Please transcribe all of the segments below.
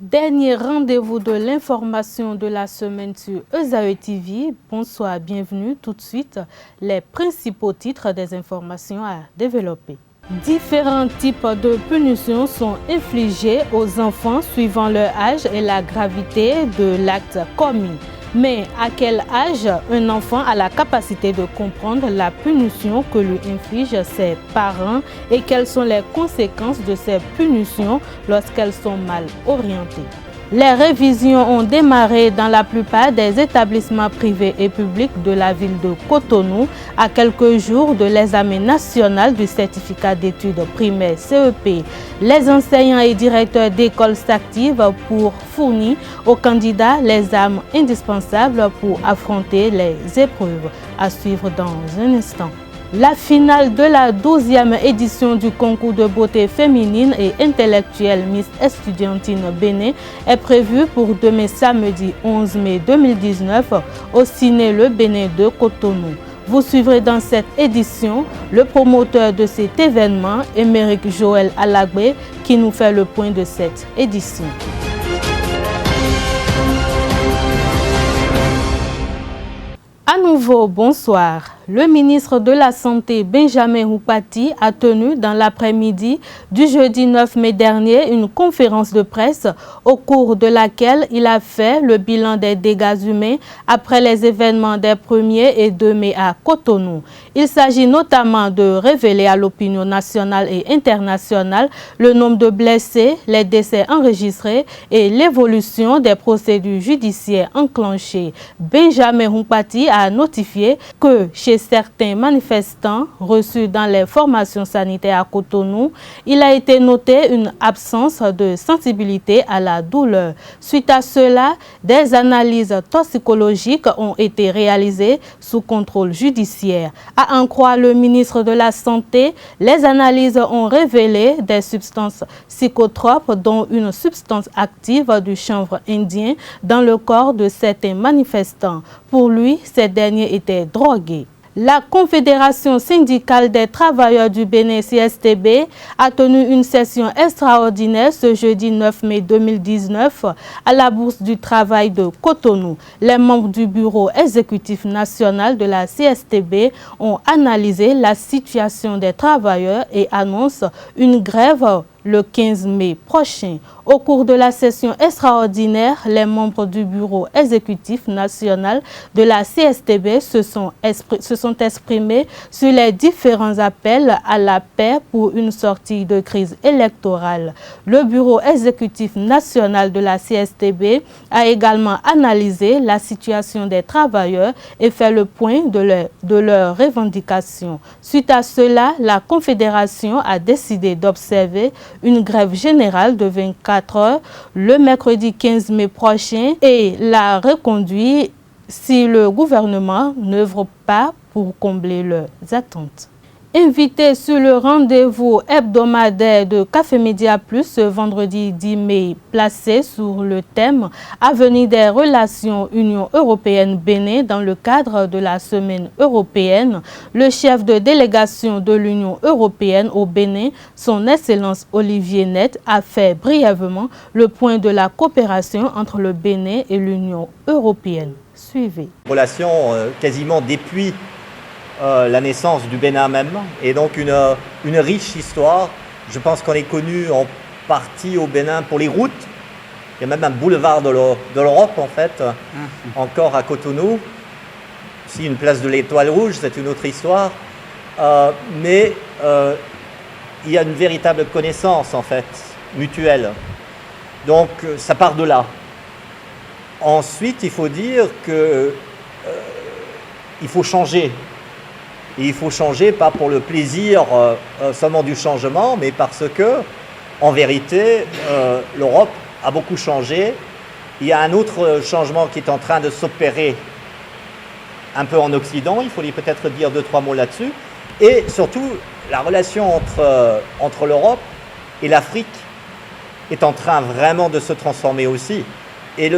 Dernier rendez-vous de l'information de la semaine sur Esae TV. Bonsoir, bienvenue. Tout de suite, les principaux titres des informations à développer. Différents types de punitions sont infligés aux enfants suivant leur âge et la gravité de l'acte commis. Mais à quel âge un enfant a la capacité de comprendre la punition que lui infligent ses parents et quelles sont les conséquences de ces punitions lorsqu'elles sont mal orientées? Les révisions ont démarré dans la plupart des établissements privés et publics de la ville de Cotonou à quelques jours de l'examen national du certificat d'études primaires CEP. Les enseignants et directeurs d'écoles s'activent pour fournir aux candidats les armes indispensables pour affronter les épreuves. À suivre dans un instant. La finale de la 12e édition du concours de beauté féminine et intellectuelle Miss Estudiantine Bénin est prévue pour demain samedi 11 mai 2019 au Ciné Le Bénin de Cotonou. Vous suivrez dans cette édition le promoteur de cet événement, Émeric Joël Alagbé, qui nous fait le point de cette édition. À nouveau, bonsoir. Le ministre de la Santé, Benjamin Houpati, a tenu dans l'après-midi du jeudi 9 mai dernier une conférence de presse au cours de laquelle il a fait le bilan des dégâts humains après les événements des 1er et 2 mai à Cotonou. Il s'agit notamment de révéler à l'opinion nationale et internationale le nombre de blessés, les décès enregistrés et l'évolution des procédures judiciaires enclenchées. Benjamin Houpati a notifié que chez certains manifestants reçus dans les formations sanitaires à Cotonou, il a été noté une absence de sensibilité à la douleur. Suite à cela, des analyses toxicologiques ont été réalisées sous contrôle judiciaire. À en croire le ministre de la Santé, les analyses ont révélé des substances psychotropes, dont une substance active du chanvre indien, dans le corps de certains manifestants. Pour lui, ces derniers étaient drogués. La Confédération syndicale des travailleurs du Bénin CSTB a tenu une session extraordinaire ce jeudi 9 mai 2019 à la Bourse du Travail de Cotonou. Les membres du bureau exécutif national de la CSTB ont analysé la situation des travailleurs et annoncent une grève le 15 mai prochain. Au cours de la session extraordinaire, les membres du bureau exécutif national de la CSTB se sont exprimés sur les différents appels à la paix pour une sortie de crise électorale. Le bureau exécutif national de la CSTB a également analysé la situation des travailleurs et fait le point de leurs revendications. Suite à cela, la Confédération a décidé d'observer une grève générale de 24 heures le mercredi 15 mai prochain et l'a reconduit si le gouvernement n'œuvre pas pour combler leurs attentes. Invité sur le rendez-vous hebdomadaire de Café Média Plus ce vendredi 10 mai, placé sur le thème « Avenir des relations Union européenne-Bénin » dans le cadre de la Semaine européenne, le chef de délégation de l'Union européenne au Bénin, son Excellence Olivier Net, a fait brièvement le point de la coopération entre le Bénin et l'Union européenne. Suivez. Relation quasiment depuis la naissance du Bénin même, et donc une riche histoire. Je pense qu'on est connu en partie au Bénin pour les routes. Il y a même un boulevard de l'Europe en fait, encore à Cotonou. Ici une place de l'Étoile Rouge, c'est une autre histoire. Mais il y a une véritable connaissance en fait, mutuelle. Donc ça part de là. Ensuite, il faut dire que il faut changer. Et il faut changer, pas pour le plaisir seulement du changement, mais parce que, en vérité, l'Europe a beaucoup changé. Il y a un autre changement qui est en train de s'opérer un peu en Occident. Il faut peut-être dire 2-3 mots là-dessus. Et surtout, la relation entre l'Europe et l'Afrique est en train vraiment de se transformer aussi. Et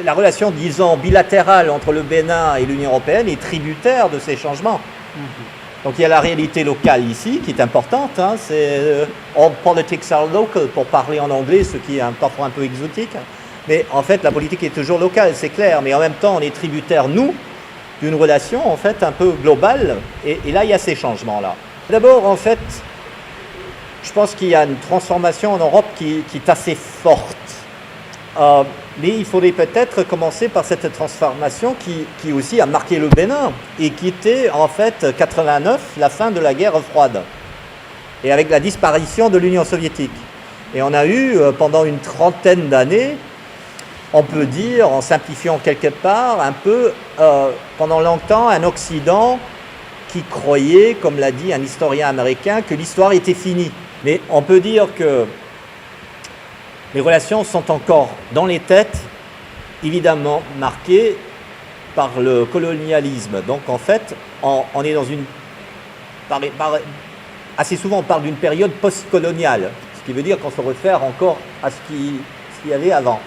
la relation, disons, bilatérale entre le Bénin et l'Union européenne est tributaire de ces changements. Donc il y a la réalité locale ici qui est importante, hein, c'est all politics are local pour parler en anglais, ce qui est parfois un peu exotique. Mais en fait la politique est toujours locale, c'est clair, mais en même temps on est tributaire, nous, d'une relation en fait un peu globale, et là il y a ces changements-là. D'abord en fait, je pense qu'il y a une transformation en Europe qui est assez forte. Mais il faudrait peut-être commencer par cette transformation qui aussi a marqué le Bénin et qui était en fait 89, la fin de la guerre froide et avec la disparition de l'Union soviétique. Et on a eu pendant une trentaine d'années, on peut dire, en simplifiant quelque part, un peu pendant longtemps un Occident qui croyait, comme l'a dit un historien américain, que l'histoire était finie. Mais on peut dire que les relations sont encore dans les têtes, évidemment marquées par le colonialisme. Donc en fait, on est dans une... assez souvent on parle d'une période post-coloniale, ce qui veut dire qu'on se réfère encore à ce qu'il y avait avant.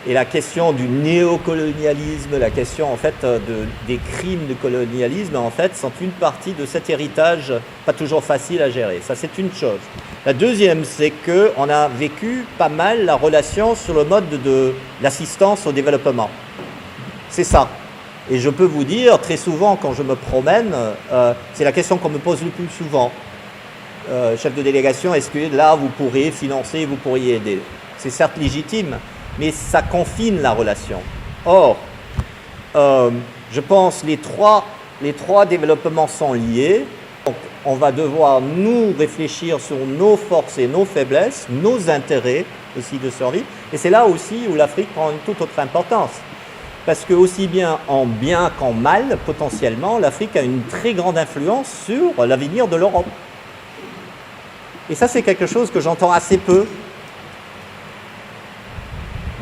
Et la question du néocolonialisme, la question en fait des crimes de colonialisme, en fait, sont une partie de cet héritage pas toujours facile à gérer. Ça, c'est une chose. La deuxième, c'est qu'on a vécu pas mal la relation sur le mode de l'assistance au développement. C'est ça. Et je peux vous dire, très souvent, quand je me promène, c'est la question qu'on me pose le plus souvent. Chef de délégation, est-ce que là, vous pourriez financer, vous pourriez aider? C'est certes légitime, mais ça confine la relation. Or, je pense que les trois développements sont liés. Donc, on va devoir nous réfléchir sur nos forces et nos faiblesses, nos intérêts aussi de survie. Et c'est là aussi où l'Afrique prend une toute autre importance. Parce que aussi bien en bien qu'en mal, potentiellement, l'Afrique a une très grande influence sur l'avenir de l'Europe. Et ça, c'est quelque chose que j'entends assez peu.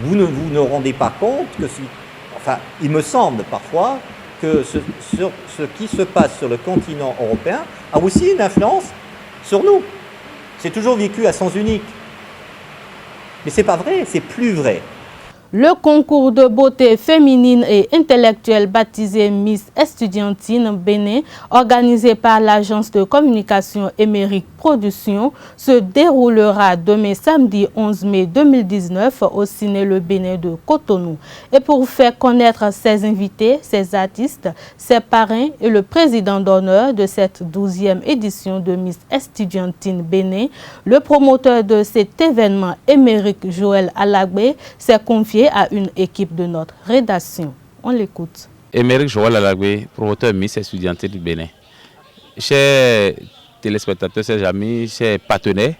Vous ne rendez pas compte que, il me semble parfois que ce qui se passe sur le continent européen a aussi une influence sur nous. C'est toujours vécu à sens unique. Mais c'est pas vrai, c'est plus vrai. Le concours de beauté féminine et intellectuelle baptisé Miss Estudiantine Bénin, organisé par l'agence de communication Émeric Productions, se déroulera demain samedi 11 mai 2019 au Ciné Le Bénin de Cotonou. Et pour faire connaître ses invités, ses artistes, ses parrains et le président d'honneur de cette 12e édition de Miss Estudiantine Bénin, le promoteur de cet événement, Émeric Joël Alagbé, s'est confié à une équipe de notre rédaction. On l'écoute. Émeric Joël Alagbé, promoteur Miss Estudiantine du Bénin. Chers téléspectateurs, chers amis, chers partenaires,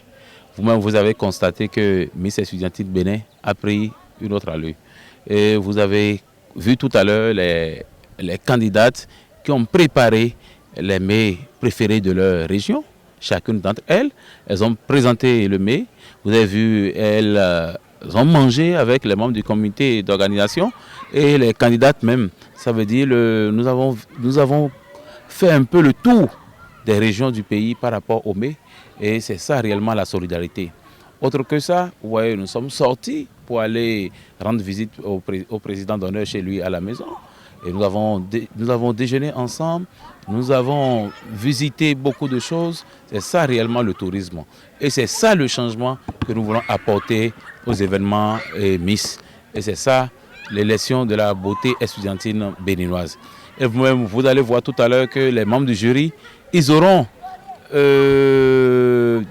vous-même vous avez constaté que Miss Estudiantine Bénin a pris une autre allure. Et vous avez vu tout à l'heure les candidates qui ont préparé les mets préférés de leur région. Chacune d'entre elles, elles ont présenté le mets. Vous avez vu, elles ont mangé avec les membres du comité d'organisation et les candidates même. Ça veut dire nous avons fait un peu le tour des régions du pays par rapport au mets et c'est ça réellement la solidarité. Autre que ça, vous voyez, nous sommes sortis pour aller rendre visite au président d'honneur chez lui à la maison. Et nous avons déjeuné ensemble, nous avons visité beaucoup de choses. C'est ça réellement le tourisme. Et c'est ça le changement que nous voulons apporter aux événements Miss. Et c'est ça l'élection de la beauté estudiantine béninoise. Et vous-même, vous allez voir tout à l'heure que les membres du jury, ils auront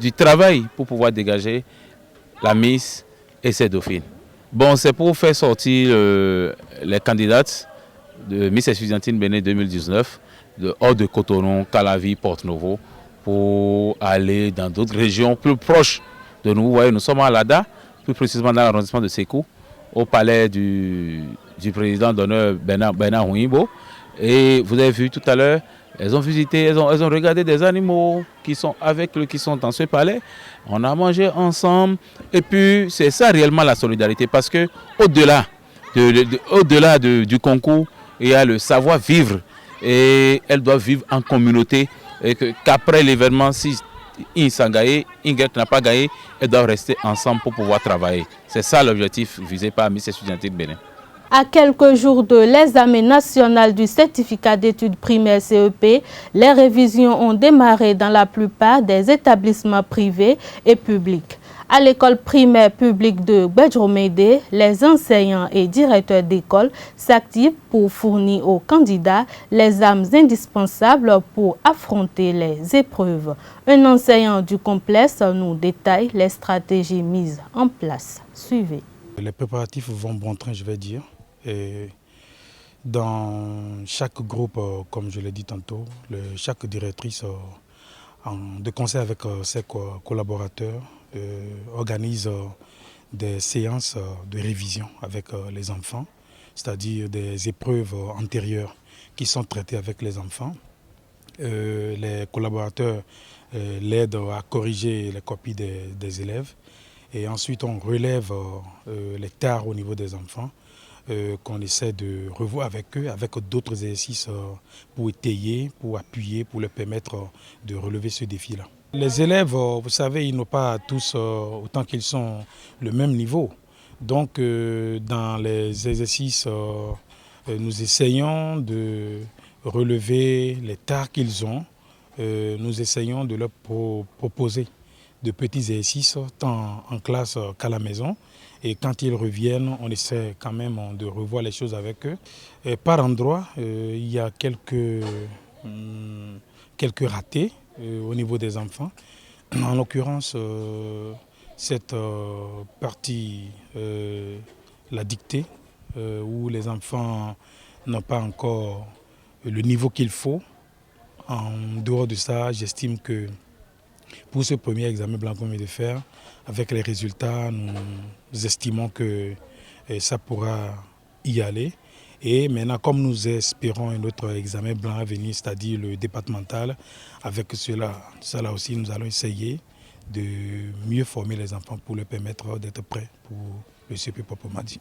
du travail pour pouvoir dégager la Miss et ses dauphines. Bon, c'est pour faire sortir les candidates de Miss Estudiantine Bénin 2019 hors de Cotonou, Calavi, Porto-Novo pour aller dans d'autres régions plus proches de nous. Vous voyez, nous sommes à Lada, plus précisément dans l'arrondissement de Sékou, au palais du président d'honneur Bernard Houimbo. Et vous avez vu tout à l'heure, elles ont visité, elles ont regardé des animaux qui sont dans ce palais. On a mangé ensemble. Et puis, c'est ça réellement la solidarité. Parce que au-delà du concours, il y a le savoir-vivre. Et elles doivent vivre en communauté. Et qu'après l'événement, si ils sont gagnés, Ingrid n'a pas gagné, elles doivent rester ensemble pour pouvoir travailler. C'est ça l'objectif visé par Miss Estudiantine Bénin. À quelques jours de l'examen national du certificat d'études primaires CEP, les révisions ont démarré dans la plupart des établissements privés et publics. À l'école primaire publique de Gbedjromede, les enseignants et directeurs d'école s'activent pour fournir aux candidats les armes indispensables pour affronter les épreuves. Un enseignant du complexe nous détaille les stratégies mises en place. Suivez. Les préparatifs vont bon train, je vais dire. Et dans chaque groupe, comme je l'ai dit tantôt, chaque directrice, de concert avec ses collaborateurs, organise des séances de révision avec les enfants, c'est-à-dire des épreuves antérieures qui sont traitées avec les enfants. Les collaborateurs l'aident à corriger les copies des élèves et ensuite on relève les tares au niveau des enfants qu'on essaie de revoir avec eux, avec d'autres exercices pour étayer, pour appuyer, pour leur permettre de relever ce défi-là. Les élèves, vous savez, ils n'ont pas tous, autant qu'ils sont, le même niveau. Donc, dans les exercices, nous essayons de relever les tares qu'ils ont. Nous essayons de leur proposer de petits exercices, tant en classe qu'à la maison. Et quand ils reviennent, on essaie quand même de revoir les choses avec eux. Et par endroit, il y a quelques ratés au niveau des enfants. En l'occurrence, cette partie, la dictée, où les enfants n'ont pas encore le niveau qu'il faut. En dehors de ça, j'estime que pour ce premier examen blanc qu'on vient de faire, avec les résultats, nous estimons que ça pourra y aller. Et maintenant, comme nous espérons un autre examen blanc à venir, c'est-à-dire le départemental, avec cela aussi, nous allons essayer de mieux former les enfants pour leur permettre d'être prêts pour le CP proprement dit.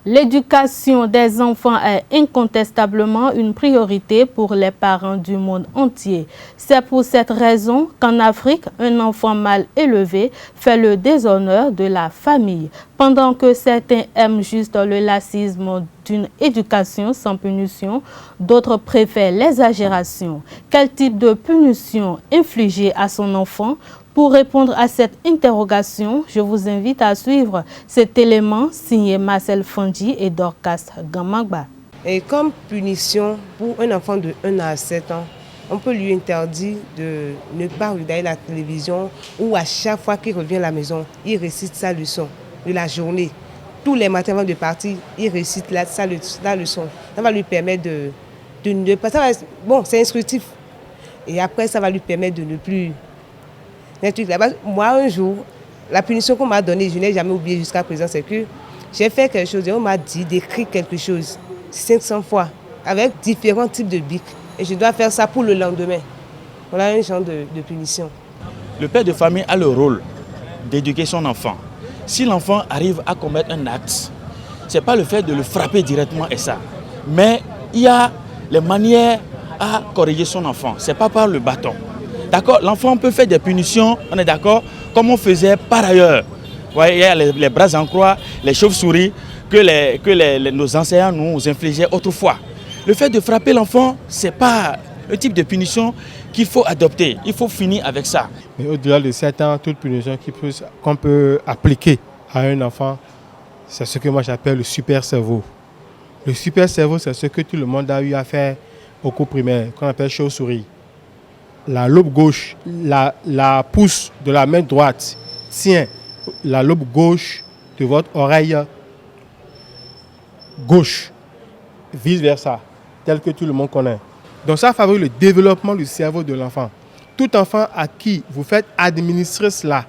L'éducation des enfants est incontestablement une priorité pour les parents du monde entier. C'est pour cette raison qu'en Afrique, un enfant mal élevé fait le déshonneur de la famille. Pendant que certains aiment juste le laxisme d'une éducation sans punition, d'autres préfèrent l'exagération. Quel type de punition infliger à son enfant? Pour répondre à cette interrogation, je vous invite à suivre cet élément signé Marcel Fandji et Dorcas Gamagba. Et comme punition pour un enfant de 1 à 7 ans, on peut lui interdire de ne pas regarder la télévision ou à chaque fois qu'il revient à la maison, il récite sa leçon de la journée. Tous les matins avant de partir, il récite la leçon. Ça va lui permettre de ne pas... Bon, c'est instructif. Et après, ça va lui permettre de ne plus... Moi, un jour, la punition qu'on m'a donnée, je n'ai jamais oublié jusqu'à présent, c'est que j'ai fait quelque chose et on m'a dit d'écrire quelque chose 500 fois avec différents types de bics. Et je dois faire ça pour le lendemain. Voilà un genre de punition. Le père de famille a le rôle d'éduquer son enfant. Si l'enfant arrive à commettre un acte, ce n'est pas le fait de le frapper directement et ça. Mais il y a les manières à corriger son enfant. Ce n'est pas par le bâton. D'accord, l'enfant peut faire des punitions, on est d'accord, comme on faisait par ailleurs. Ouais, il y a les bras en croix, les chauves-souris que nos enseignants nous infligeaient autrefois. Le fait de frapper l'enfant, ce n'est pas le type de punition qu'il faut adopter. Il faut finir avec ça. Mais au-delà de 7 ans, toute punition qu'on peut appliquer à un enfant, c'est ce que moi j'appelle le super cerveau. Le super cerveau, c'est ce que tout le monde a eu à faire au cours primaire, qu'on appelle chauve-souris. La lobe gauche, la pouce de la main droite tient la lobe gauche de votre oreille gauche, vice-versa, tel que tout le monde connaît. Donc ça favorise le développement du cerveau de l'enfant. Tout enfant à qui vous faites administrer cela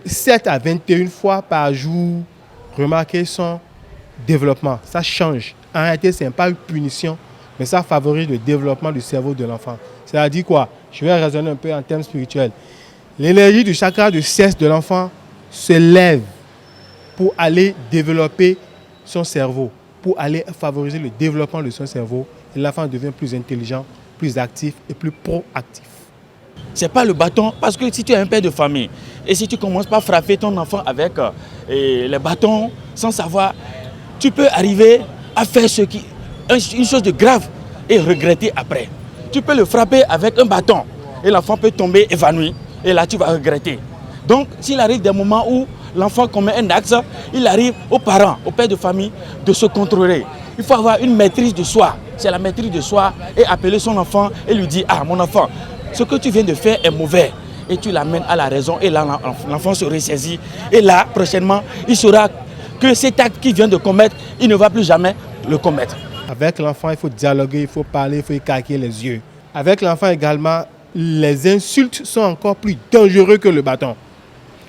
7 à 21 fois par jour, remarquez son développement. Ça change. En réalité, ce n'est pas une punition, mais ça favorise le développement du cerveau de l'enfant. C'est-à-dire quoi? Je vais raisonner un peu en termes spirituels. L'énergie du chakra de cesse de l'enfant se lève pour aller développer son cerveau, pour aller favoriser le développement de son cerveau. Et l'enfant devient plus intelligent, plus actif et plus proactif. Ce n'est pas le bâton, parce que si tu es un père de famille, et si tu commences par frapper ton enfant avec les bâtons, sans savoir, tu peux arriver à faire une chose de grave et regretter après. Tu peux le frapper avec un bâton et l'enfant peut tomber évanoui et là tu vas regretter. Donc s'il arrive des moments où l'enfant commet un acte, il arrive aux parents, aux pères de famille de se contrôler. Il faut avoir une maîtrise de soi. C'est la maîtrise de soi et appeler son enfant et lui dire « Ah, mon enfant, ce que tu viens de faire est mauvais. » Et tu l'amènes à la raison et là, l'enfant se ressaisit. Et là, prochainement, il saura que cet acte qu'il vient de commettre, il ne va plus jamais le commettre. Avec l'enfant, il faut dialoguer, il faut parler, il faut écarquer les yeux. Avec l'enfant également, les insultes sont encore plus dangereux que le bâton.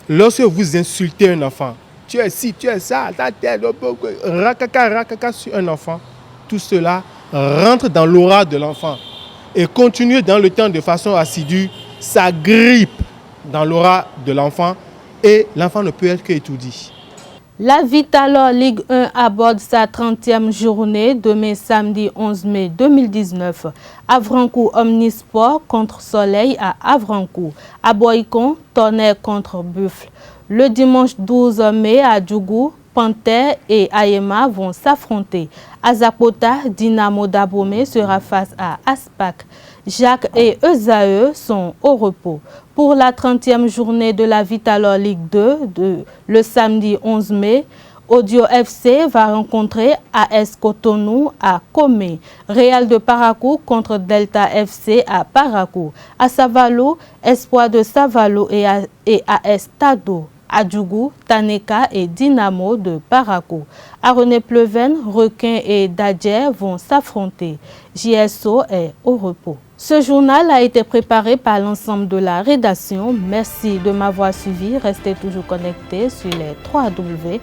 Lorsque vous insultez un enfant, tu es ci, tu es ça, ta tête, rakaka sur un enfant, tout cela rentre dans l'aura de l'enfant et continue dans le temps de façon assidue, ça grippe dans l'aura de l'enfant et l'enfant ne peut être qu'étourdi. La Vitalor Ligue 1 aborde sa 30e journée demain samedi 11 mai 2019. Avrancourt Omnisport contre Soleil à Avrancourt. À Boycon, Tonnerre contre Buffle. Le dimanche 12 mai à Djougou, Panthère et Ayema vont s'affronter. À Zapota, Dynamo d'Abomey sera face à Aspac. Jacques et Esae sont au repos. Pour la 30e journée de la Vitalor Ligue 2, le samedi 11 mai, Audio FC va rencontrer AS Cotonou à Comé. Real de Parakou contre Delta FC à Parakou. À Savalo, Espoir de Savalo et AS Tado. À Djougou, Taneka et Dynamo de Parakou. À René-Pleven, Requin et Dadjer vont s'affronter. JSO est au repos. Ce journal a été préparé par l'ensemble de la rédaction. Merci de m'avoir suivi. Restez toujours connectés sur les www.ezaetv.bj.